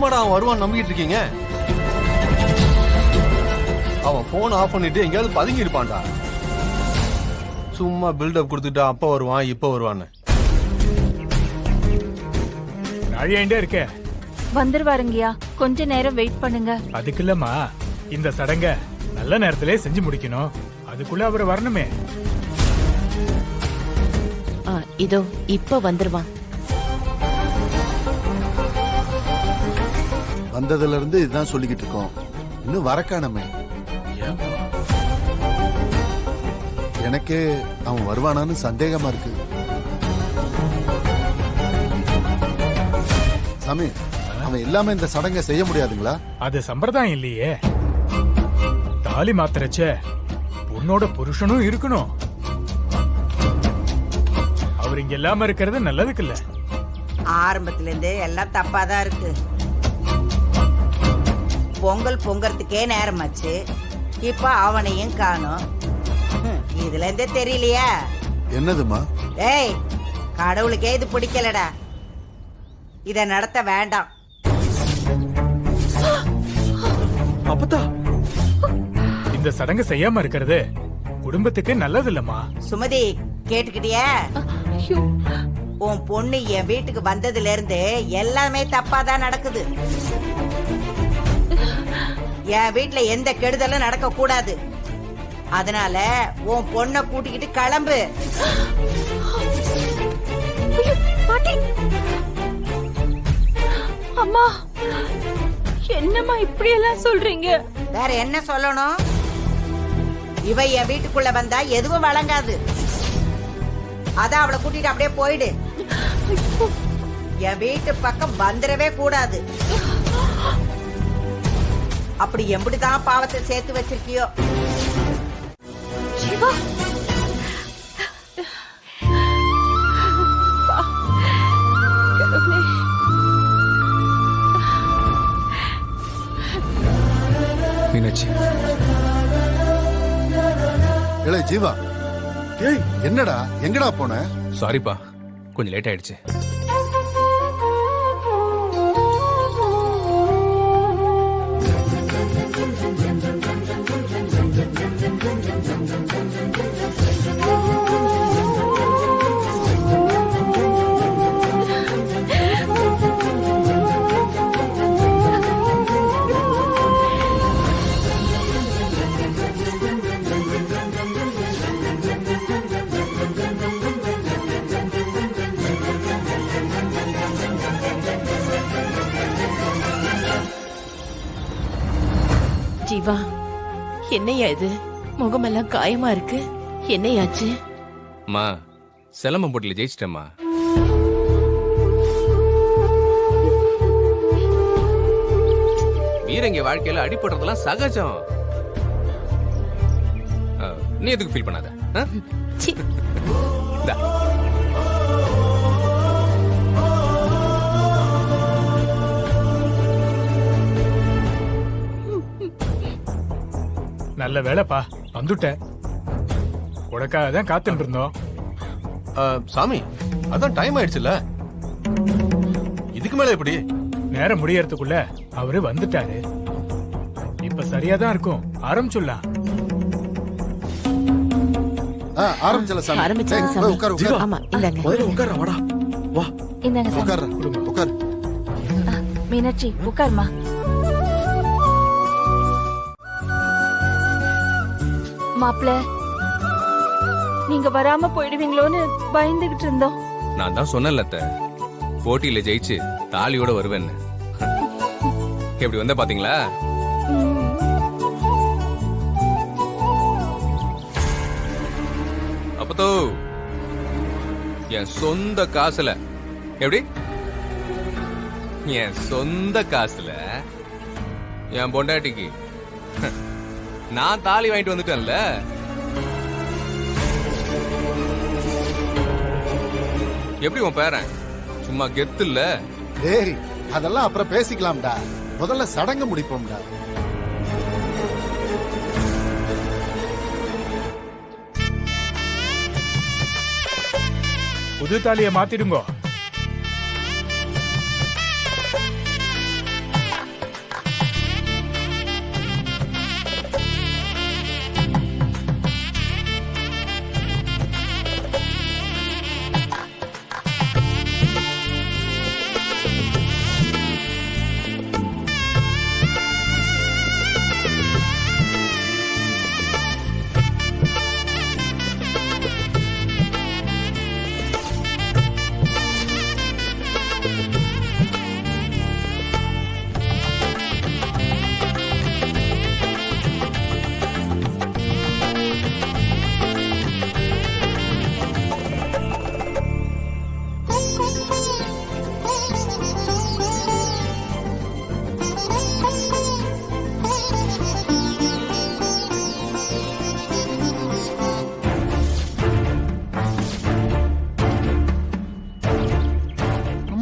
இன்னுமாடா அவன் வருவான் நம்பிக்கிட்டு இருக்கீங்க? அவன் போன் ஆஃப் பண்ணிட்டு எங்கேயாவது பதுங்கி இருப்பான்டா. சும்மா பில்டப் கொடுத்துட்டு அப்ப வருவான் இப்ப வருவான்னு. நாழியாண்டே இருக்க வந்துருவாருங்கயா, கொஞ்ச நேரம் வெயிட் பண்ணுங்க. அதுக்கு இல்லம்மா, இந்த சடங்க நல்ல நேரத்திலே செஞ்சு முடிக்கணும். அதுக்குள்ள அவர் வரணுமே. இதோ இப்ப வந்துருவான். வந்ததுல இருந்து இதுதான் சொல்லிக்கிட்டு இருக்கோம், இன்னும் வரக்கானமே. எனக்கே அவன் வருவானான்னு சந்தேகமா இருக்கு. சாமி, அவன் எல்லாமே இந்த சடங்கை செய்ய முடியாதுங்களா? அது சம்பிரதாயம் இல்லையே. தாலி மாத்திரச்ச பொண்ணோட புருஷனும் இருக்கணும். அவர் இங்க இல்லாம இருக்கிறது நல்லதுக்கு இல்ல. ஆரம்பத்துல இருந்தே எல்லாம் தப்பாதான் இருக்கு. பொங்கல் பொங்கறதுக்கே நேரமாச்சு, இப்ப அவனையும் காணோம். இதுல இருந்தே தெரியலையா? என்னதுமா? ஏய், கடவுளுக்கே இது பிடிக்கலடா, இத நடத்த வேண்டாம். அப்பதா இந்த சடங்கு செய்யாம இருக்கிறது குடும்பத்துக்கு நல்லது இல்லம்மா. சுமதி, கேட்டுக்கிட்டியா? உன் பொண்ணு என் வீட்டுக்கு வந்ததுல இருந்து எல்லாமே தப்பாதான் நடக்குது. என் வீட்டுல எந்த கெடுதலும் நடக்க கூடாது. அதனால உன் பொண்ணை கூட்டிக்கிட்டு கிளம்பு. அம்மா, என்னம்மா இப்படி எல்லாம் சொல்றீங்க? வேற என்ன சொல்லணும்? இவ என் வீட்டுக்குள்ள வந்தா எதுவும் வழங்காது. அதான் அவளை கூட்டிட்டு அப்படியே போயிடு. என் வீட்டு பக்கம் வந்துடவே கூடாது. அப்படி எப்படிதான் பாவத்தை சேர்த்து வச்சிருக்கியோ. சிவா, மீனாட்சி. இளைய ஜீவா, ஏய் என்னடா, எங்கடா போன? சாரிப்பா, கொஞ்சம் லேட் ஆயிடுச்சு. ஜீவா, என்னையா இது? முகமெல்லாம் காயமா இருக்கு. என்னையாச்சு? அம்மா, சிலம்பம் போட்டியில ஜெயிச்சிட்டேம்மா. வீரங்க வாழ்க்கையில அடிபடுறதெல்லாம் சகஜம். நீ எதுக்கு ஃபீல் பண்ணாத. சி. இந்தா. நல்ல வேலைப்பா, வந்துட்ட. உனக்காக தான் காத்துட்டு இருந்தோம். சாமி, அதான் டைம் ஆயிடுச்சுல, இதுக்கு மேல எப்படி? நேரம் முடியறதுக்குள்ள அவரு வந்துட்டாரு. இப்ப சரியாதான் இருக்கும், ஆரம்பிச்சுடலாம். ஆரம்பிச்சல சாமி. ஆரம்பிச்சாங்க ஏய், சாமி. போய் உட்காரு, உட்காரு. ஆமா, இந்தாங்க. உட்கார வாடா, வா. இந்தாங்க சாமி. உட்காரு, உட்காரு. மீனாட்சி, உட்காருமா. மாப்பிள்ள, நீங்க வராம போயிடுவீங்களோன்னு பயந்துகிட்டு இருந்தோம். நான் தான் சொன்னேன்ல அத்தை, போட்டியில ஜெயிச்சு தாலியோட வருவேன்னு. எப்படி வந்த பாத்தீங்களா? அப்பதோ என் சொந்த காசுல, எப்படி என் சொந்த காசுல என் பொண்டாட்டிக்கு நான் தாலி வாங்கிட்டு வந்துட்டேன்ல. எப்படி உன் பேரன் சும்மா கெத்து இல்ல? டேய், அதெல்லாம் அப்புறம் பேசிக்கலாம்டா, முதல்ல சடங்கு முடிப்போம்டா. புது தாலிய மாத்திடுங்கோ.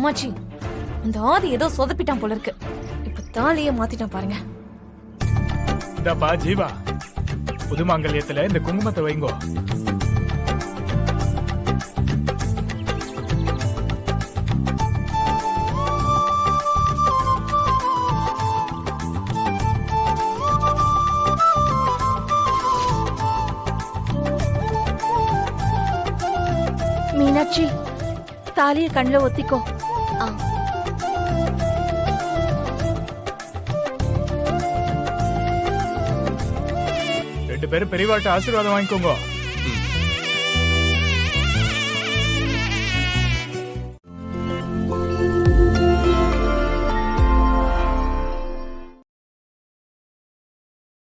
அம்மாச்சி இந்த ஆதி ஏதோ சொதப்பிட்டான் போல இருக்கு. இப்ப தாலியே மாத்திட்டான் பாருங்க. இந்தாப்பா ஜீவா, புது மாங்கல்யத்துல இந்த குங்குமத்தை வைங்கோ. மீனாட்சி, தாலிய கண்ணுல ஒத்திக்கோ. ரெண்டு பேரும் பெரியவாட்ட ஆசீர்வாதம் வாங்கிக்கோங்க. ம்.